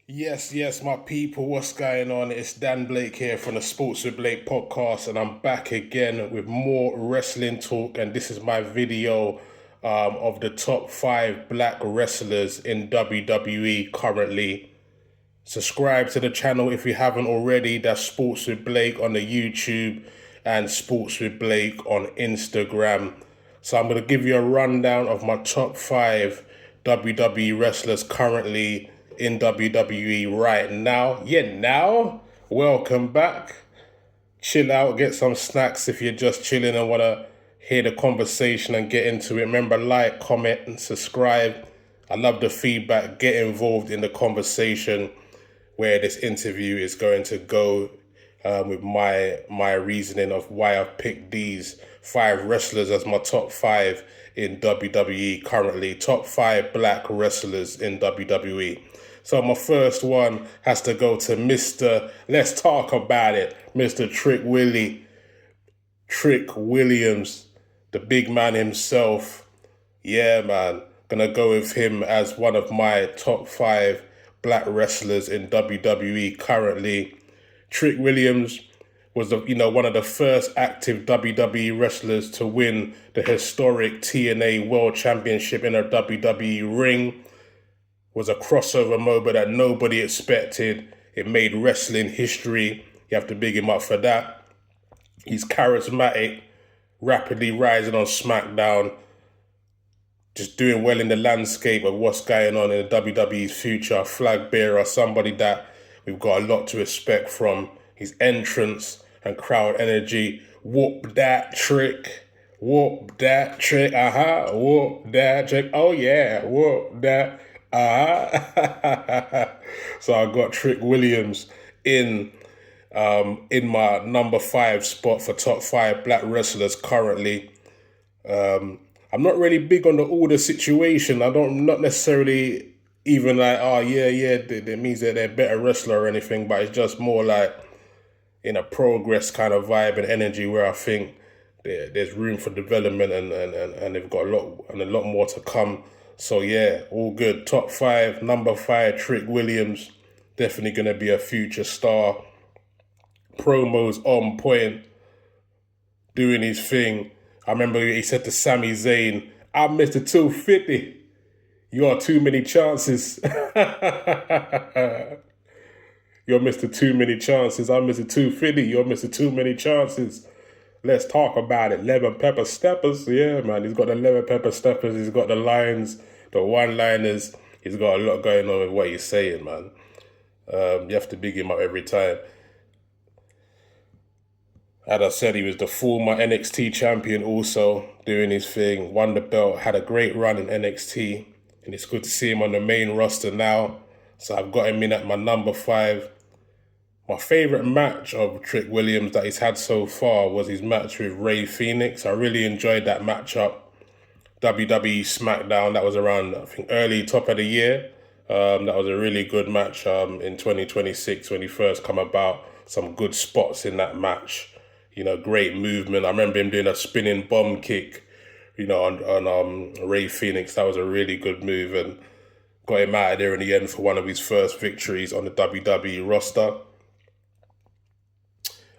Yes, my people, what's going on? It's Dan Blake here from the Sports with Blake podcast, and I'm back again with more wrestling talk. And this is my video of the top 5 black wrestlers in WWE currently. Subscribe to the channel if you haven't already. That's Sports with Blake on the YouTube and Sports with Blake on Instagram. So I'm going to give you a rundown of my top 5 WWE wrestlers currently in WWE right now. Now, welcome back. Chill out, get some snacks if you're just chilling and want to hear the conversation and get into it. Remember, like, comment, and subscribe. I love the feedback. Get involved in the conversation where this interview is going to go, with my reasoning of why I've picked these 5 wrestlers as my top 5 in WWE currently. Top 5 black wrestlers in WWE. So my first one has to go to Mr. Let's talk about it, Mr. Trick Williams, the big man himself. Yeah, man. Gonna go with him as one of my top 5 black wrestlers in WWE currently. Trick Williams was one of the first active WWE wrestlers to win the historic TNA World Championship in a WWE ring. Was a crossover moment that nobody expected. It made wrestling history. You have to big him up for that. He's charismatic, rapidly rising on SmackDown, just doing well in the landscape of what's going on in the WWE's future. Flag bearer, somebody that we've got a lot to respect from. His entrance and crowd energy. Whoop that trick. Whoop that trick. Whoop that trick. Oh yeah. Whoop that. So I got Trick Williams in my number 5 spot for top 5 black wrestlers currently. I'm not really big on the order situation. Not necessarily even like, oh yeah, that means that they're a better wrestler or anything, but it's just more like in a progress kind of vibe and energy where I think there's room for development and they've got a lot more to come. So yeah, all good. Top 5, number 5, Trick Williams, definitely gonna be a future star. Promos on point, doing his thing. I remember he said to Sami Zayn, "I'm Mr. 250. You are too many chances." You're Mr. Too Many Chances. I'm Mr. 250. You're Mr. Too Many Chances. Let's talk about it. Lemon pepper steppers. Yeah, man. He's got the lemon pepper steppers. He's got the lines, the one-liners. He's got a lot going on with what he's saying, man. You have to big him up every time. As I said, he was the former NXT champion also, doing his thing. Won the belt, had a great run in NXT. And it's good to see him on the main roster now. So I've got him in at my number 5. My favourite match of Trick Williams that he's had so far was his match with Rey Fenix. I really enjoyed that matchup. WWE SmackDown, that was around, I think, early top of the year. That was a really good match in 2026 when he first come about. Some good spots in that match. Great movement. I remember him doing a spinning bomb kick, on Rey Fenix. That was a really good move and got him out of there in the end for one of his first victories on the WWE roster.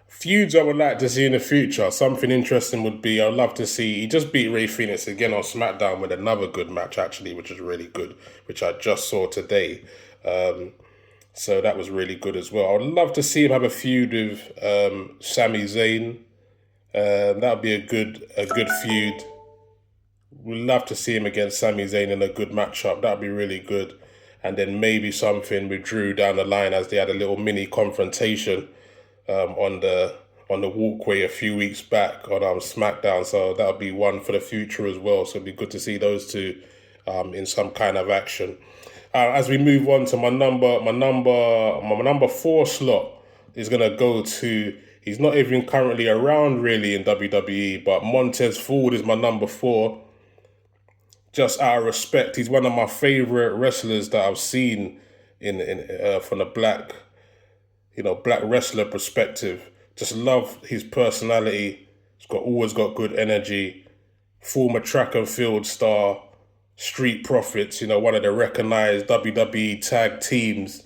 Feuds I would like to see in the future. Something interesting would be, I'd love to see, he just beat Rey Fenix again on SmackDown with another good match actually, which is really good, which I just saw today. So that was really good as well. I would love to see him have a feud with Sami Zayn. That would be a good feud. We'd love to see him against Sami Zayn in a good matchup. That would be really good. And then maybe something with Drew down the line as they had a little mini confrontation on the walkway a few weeks back on SmackDown. So that would be one for the future as well. So it'd be good to see those two in some kind of action. As we move on to my number 4 slot is gonna go to. He's not even currently around really in WWE, but Montez Ford is my number 4. Just out of respect, he's one of my favorite wrestlers that I've seen in from the black wrestler perspective. Just love his personality. He's always got good energy. Former track and field star. Street Profits, one of the recognized WWE tag teams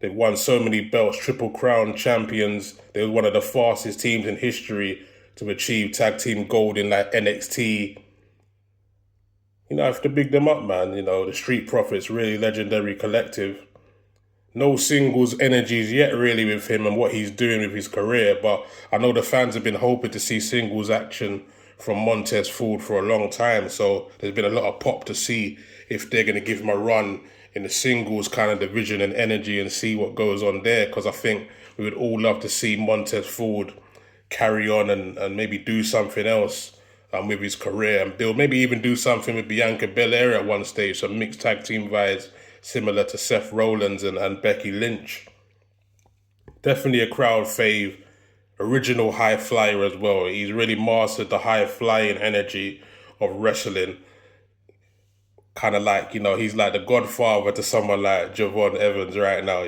They've won so many belts, Triple Crown champions. They were one of the fastest teams in history to achieve tag team gold in like NXT. I have to big them up, man. The Street Profits, really legendary collective. No singles energies yet really with him and what he's doing with his career, but I know the fans have been hoping to see singles action from Montez Ford for a long time, so there's been a lot of pop to see if they're going to give him a run in the singles kind of division and energy and see what goes on there, because I think we would all love to see Montez Ford carry on and maybe do something else with his career and build, maybe even do something with Bianca Belair at one stage, some mixed tag team vibes similar to Seth Rollins and Becky Lynch. Definitely a crowd fave, original high flyer as well. He's really mastered the high flying energy of wrestling. Kind of like, he's like the godfather to someone like Javon Evans right now,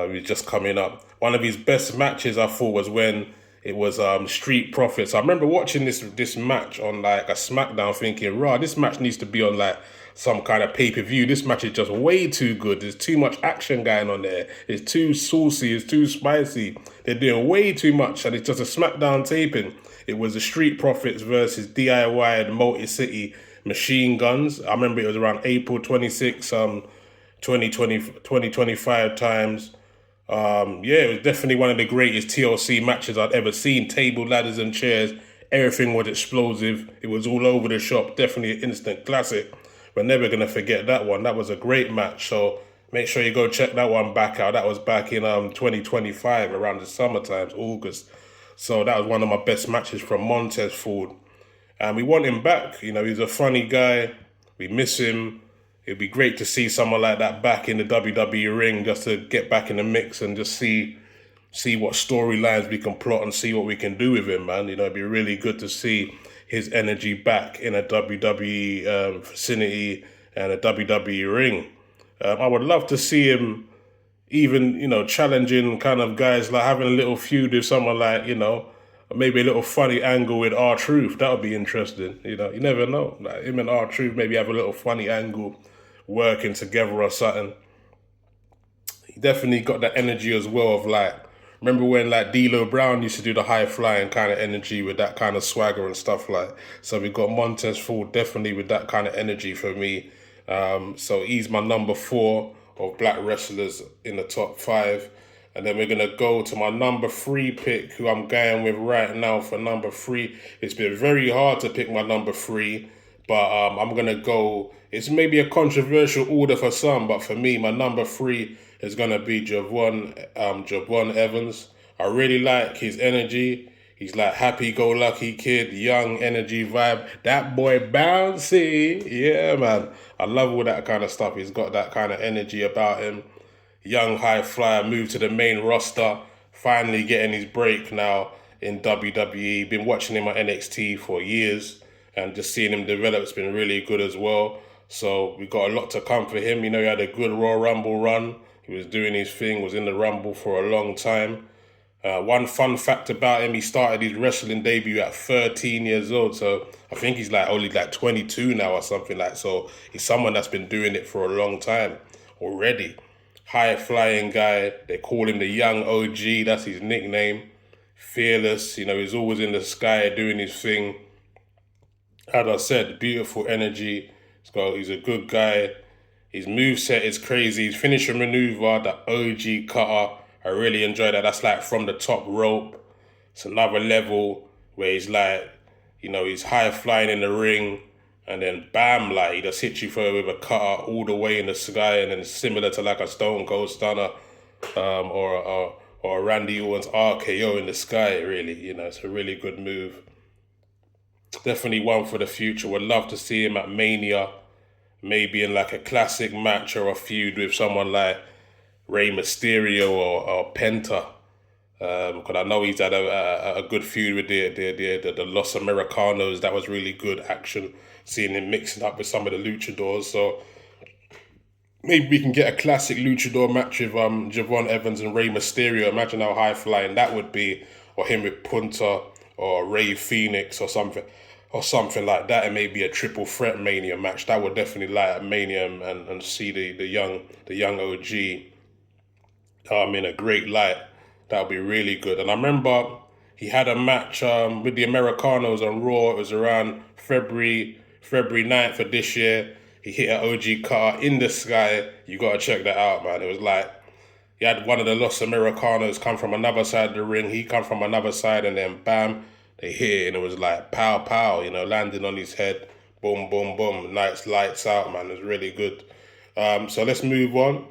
he's just coming up. One of his best matches, I thought, was when it was Street Profits. I remember watching this match on like a SmackDown thinking, raw, this match needs to be on like some kind of pay-per-view. This match is just way too good. There's too much action going on there. It's too saucy. It's too spicy. They're doing way too much, and it's just a SmackDown taping. It was the Street Profits versus DIY and Multi-City Machine Guns. I remember it was around April 26, 2025 times. It was definitely one of the greatest TLC matches I'd ever seen. Table, ladders, and chairs. Everything was explosive. It was all over the shop. Definitely an instant classic. We're never going to forget that one. That was a great match. So make sure you go check that one back out. That was back in 2025, around the summer times, August. So that was one of my best matches from Montez Ford. And we want him back. He's a funny guy. We miss him. It'd be great to see someone like that back in the WWE ring, just to get back in the mix and just see what storylines we can plot and see what we can do with him, man. It'd be really good to see his energy back in a WWE vicinity and a WWE ring. I would love to see him even, challenging kind of guys, like having a little feud with someone like, maybe a little funny angle with R-Truth. That would be interesting. You never know. Like him and R-Truth maybe have a little funny angle working together or something. He definitely got that energy as well of like, remember when like D'Lo Brown used to do the high flying kind of energy with that kind of swagger and stuff like. So we got Montez Ford definitely with that kind of energy for me. So he's my number 4 of black wrestlers in the top 5. And then we're going to go to my number 3 pick, who I'm going with right now for number 3. It's been very hard to pick my number 3, but I'm going to go, it's maybe a controversial order for some, but for me, my number 3 is going to be Javon Evans. I really like his energy. He's like happy-go-lucky kid, young energy vibe. That boy bouncy. Yeah, man. I love all that kind of stuff. He's got that kind of energy about him. Young high flyer, moved to the main roster, finally getting his break now in WWE. Been watching him on NXT for years and just seeing him develop has been really good as well. So we got a lot to come for him. He had a good Royal Rumble run. He was doing his thing, was in the Rumble for a long time. One fun fact about him, he started his wrestling debut at 13 years old. So I think he's only 22 now or something like. So he's someone that's been doing it for a long time already. High flying guy. They call him the young OG. That's his nickname. Fearless. He's always in the sky doing his thing. As I said, beautiful energy. He's a good guy. His moveset is crazy. His finisher maneuver, the OG cutter, I really enjoy that. That's like from the top rope. It's another level where he's he's high flying in the ring, and then bam, he just hits you with a cutter all the way in the sky, and then it's similar to like a Stone Cold Stunner, or a Randy Orton's RKO in the sky. Really, it's a really good move. Definitely one for the future. Would love to see him at Mania, maybe in like a classic match or a feud with someone like Rey Mysterio or Penta. Because I know he's had a good feud with the Los Americanos. That was really good action, seeing him mixing up with some of the luchadors. So maybe we can get a classic luchador match with Javon Evans and Rey Mysterio. Imagine how high flying that would be, or him with Punta or Rey Fenix or something like that, and maybe a triple threat Mania match. That would definitely light up Mania and see the young OG in a great light. That would be really good. And I remember he had a match with the Americanos on Raw. It was around February 9th of this year. He hit an OG car in the sky. You got to check that out, man. It was like he had one of the Los Americanos come from another side of the ring. He come from another side, and then bam, they hit it, and it was like pow pow, landing on his head. Boom, boom, boom. Nice lights out, man. It was really good. So let's move on.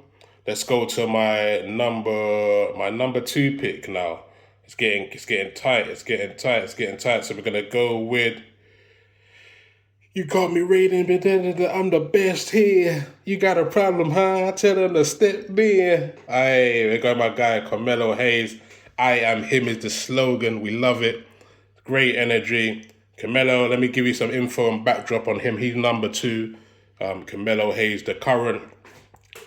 Let's go to my number two pick now. It's getting tight. So we're gonna go with. You got me rating, but I'm the best here. You got a problem, huh? Tell them to step in. Aye, we got my guy Carmelo Hayes. I am him is the slogan. We love it. Great energy. Carmelo, let me give you some info and backdrop on him. He's number two. Carmelo Hayes, the current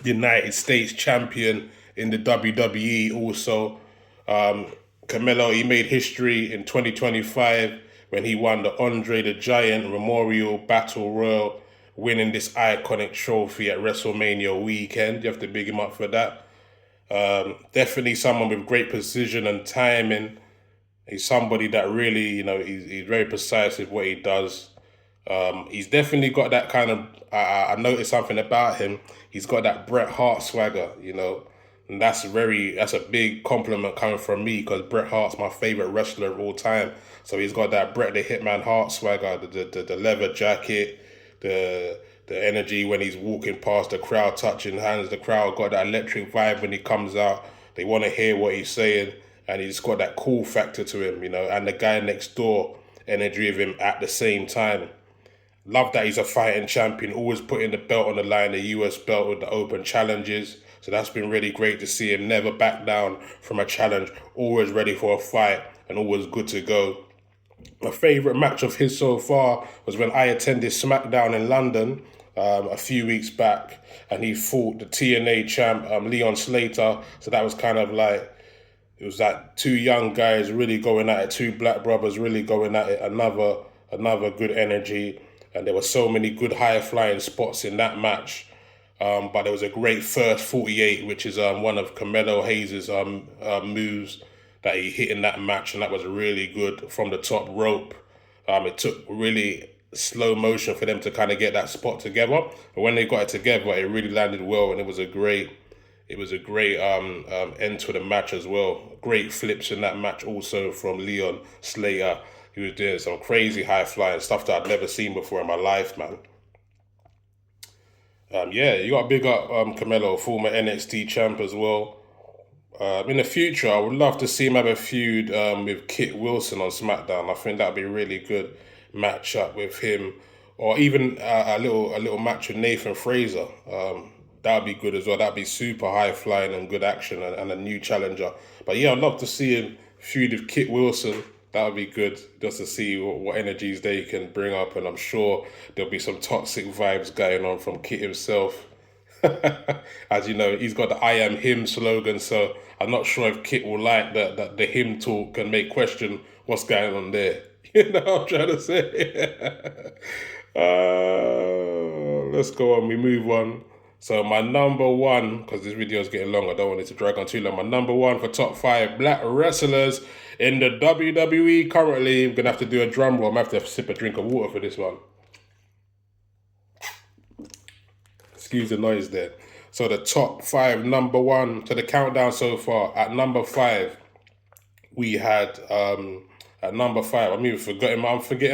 United States champion in the WWE also. Carmelo, he made history in 2025 when he won the Andre the Giant Memorial Battle Royal, winning this iconic trophy at WrestleMania weekend. You have to big him up for that. Definitely someone with great precision and timing. He's somebody that really, he's very precise with what he does. He's definitely got that kind of. I noticed something about him. He's got that Bret Hart swagger, and that's a big compliment coming from me because Bret Hart's my favorite wrestler of all time. So he's got that Bret the Hitman Hart swagger, the leather jacket, the energy when he's walking past the crowd, touching hands. The crowd got that electric vibe when he comes out. They want to hear what he's saying, and he's got that cool factor to him, and the guy next door energy of him at the same time. Love that he's a fighting champion, always putting the belt on the line, the US belt with the open challenges. So that's been really great to see him never back down from a challenge, always ready for a fight and always good to go. My favourite match of his so far was when I attended SmackDown in London a few weeks back, and he fought the TNA champ, Leon Slater. So that was kind of like, it was like two young guys really going at it, two black brothers really going at it, another good energy. And there were so many good high-flying spots in that match. But there was a great first 48, which is one of Carmelo Hayes' moves that he hit in that match, and that was really good from the top rope. It took really slow motion for them to kind of get that spot together, but when they got it together, it really landed well, and it was a great end to the match as well. Great flips in that match also from Leon Slater. He was doing some crazy high flying stuff that I'd never seen before in my life, man. You got to big up Carmelo, former NXT champ as well. In the future, I would love to see him have a feud with Kit Wilson on SmackDown. I think that'd be a really good matchup with him, or even a little match with Nathan Fraser. That'd be good as well. That'd be super high flying and good action and a new challenger. But yeah, I'd love to see him feud with Kit Wilson. That would be good just to see what energies they can bring up, and I'm sure there'll be some toxic vibes going on from Kit himself. As you know, he's got the "I am him" slogan, so I'm not sure if Kit will like the him talk and make question what's going on there. You know what I'm trying to say? Let's go on. We move on. So my number one, because this video is getting long, I don't want it to drag on too long. My number one for top 5 black wrestlers in the WWE currently. I'm gonna have to do a drum roll. I'm gonna have to sip a drink of water for this one. Excuse the noise there. So the top 5, number one, to the countdown so far. At number 5, we had I'm forgetting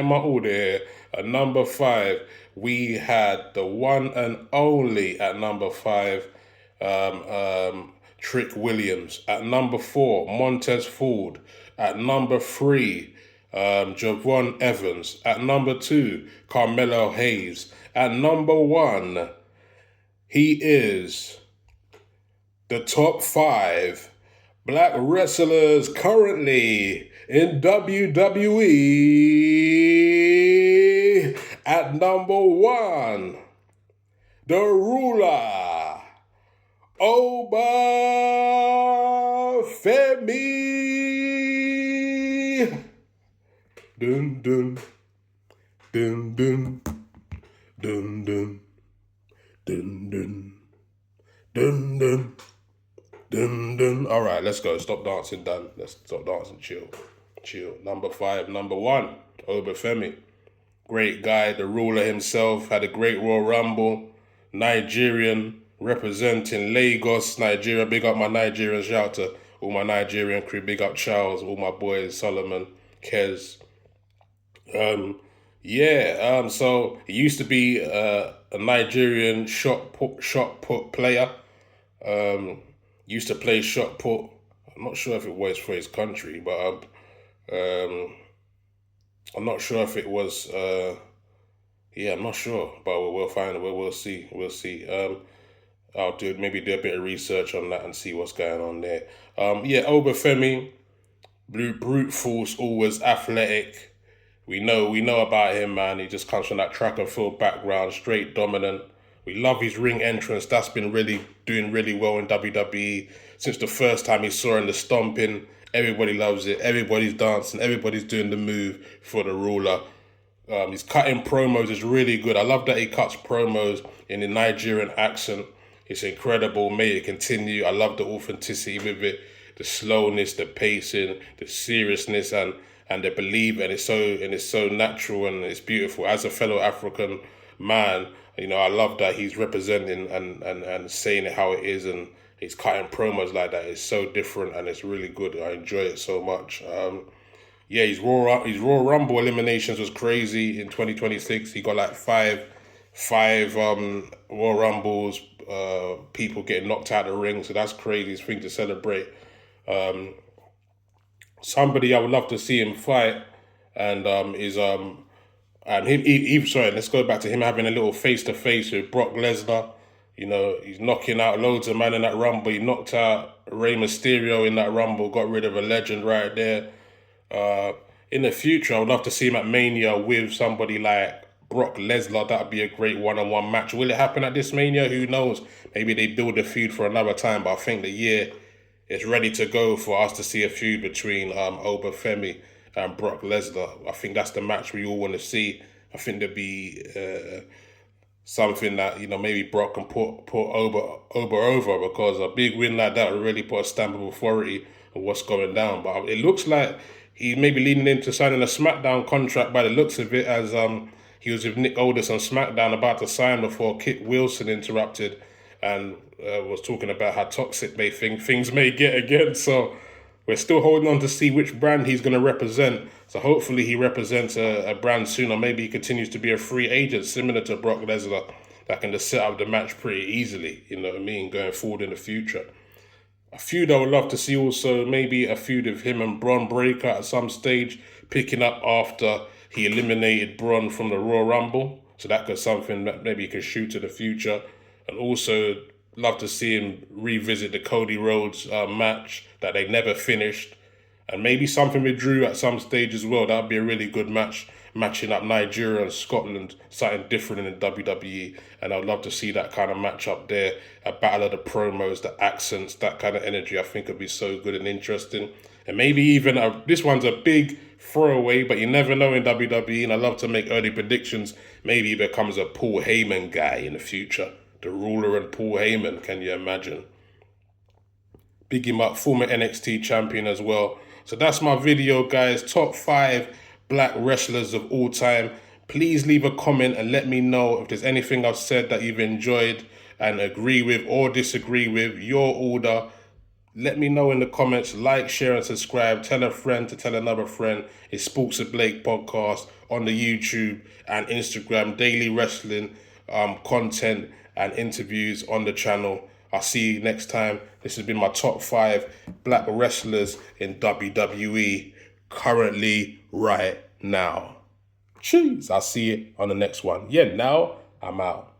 my order here. At number 5, we had the one and only at number 5, Trick Williams. At number 4, Montez Ford. At number 3, Javon Evans. At number 2, Carmelo Hayes. At number 1, he is the top 5 black wrestlers currently in WWE. At number 1, the ruler, Oba Femi. Dun dun dun dun dun dun dun dun dun dun Dun, dun. All right, let's go. Stop dancing, done. Let's stop dancing. Chill. Number 5, number 1, Obafemi. Great guy, the ruler himself, had a great Royal Rumble. Nigerian, representing Lagos, Nigeria. Big up my Nigerians. Shout out to all my Nigerian crew. Big up Charles, all my boys, Solomon, Kez. So he used to be a Nigerian shot put player. Used to play shot put. I'm not sure if it was for his country, but I'm not sure if it was. I'm not sure, but we'll find it. We'll see. I'll maybe do a bit of research on that and see what's going on there. Obafemi, brute force, always athletic. We know about him, man. He just comes from that track and field background, straight dominant. We love his ring entrance. That's been doing really well in WWE since the first time he saw in the stomping. Everybody loves it. Everybody's dancing. Everybody's doing the move for the ruler. His cutting promos is really good. I love that he cuts promos in the Nigerian accent. It's incredible. May it continue. I love the authenticity with it, the slowness, the pacing, the seriousness, and the belief, and it's so natural and it's beautiful. As a fellow African man, I love that he's representing and saying it how it is, and he's cutting promos like that. It's so different and it's really good. I enjoy it so much. His Royal Rumble eliminations was crazy in 2026. He got like five Royal Rumbles, people getting knocked out of the ring, so that's crazy. It's a thing to celebrate. Somebody I would love to see him fight, and let's go back to him having a little face-to-face with Brock Lesnar. He's knocking out loads of men in that Rumble. He knocked out Rey Mysterio in that Rumble, got rid of a legend right there. In the future, I would love to see him at Mania with somebody like Brock Lesnar. That would be a great one-on-one match. Will it happen at this Mania? Who knows? Maybe they build a feud for another time, but I think the year is ready to go for us to see a feud between Obafemi and Brock Lesnar. I think that's the match we all want to see. I think there'd be something that maybe Brock can put over, because a big win like that would really put a stamp of authority on what's going down. But it looks like he may be leaning into signing a SmackDown contract by the looks of it, as he was with Nick Aldis on SmackDown about to sign before Kit Wilson interrupted and was talking about how toxic things may get again. So we're still holding on to see which brand he's going to represent. So hopefully he represents a brand soon, or maybe he continues to be a free agent similar to Brock Lesnar that can just set up the match pretty easily, going forward in the future. A feud I would love to see also, maybe a feud of him and Braun Breaker at some stage, picking up after he eliminated Braun from the Royal Rumble. So that could something that maybe he can shoot to the future. And also love to see him revisit the Cody Rhodes match that they never finished. And maybe something with Drew at some stage as well. That would be a really good match, matching up Nigeria and Scotland, something different in the WWE. And I'd love to see that kind of match up there. A battle of the promos, the accents, that kind of energy, I think would be so good and interesting. And maybe even, this one's a big throwaway, but you never know in WWE. And I love to make early predictions. Maybe he becomes a Paul Heyman guy in the future. The ruler and Paul Heyman, can you imagine? Big him up, former NXT champion as well. So that's my video, guys. Top 5 black wrestlers of all time. Please leave a comment and let me know if there's anything I've said that you've enjoyed and agree with or disagree with. Your order. Let me know in the comments. Like, share, and subscribe. Tell a friend to tell another friend. It's Sports with Blake podcast on the YouTube and Instagram. Daily wrestling content and interviews on the channel. I'll see you next time. This has been my top 5 black wrestlers in WWE currently right now. Cheers. I'll see you on the next one. Now I'm out.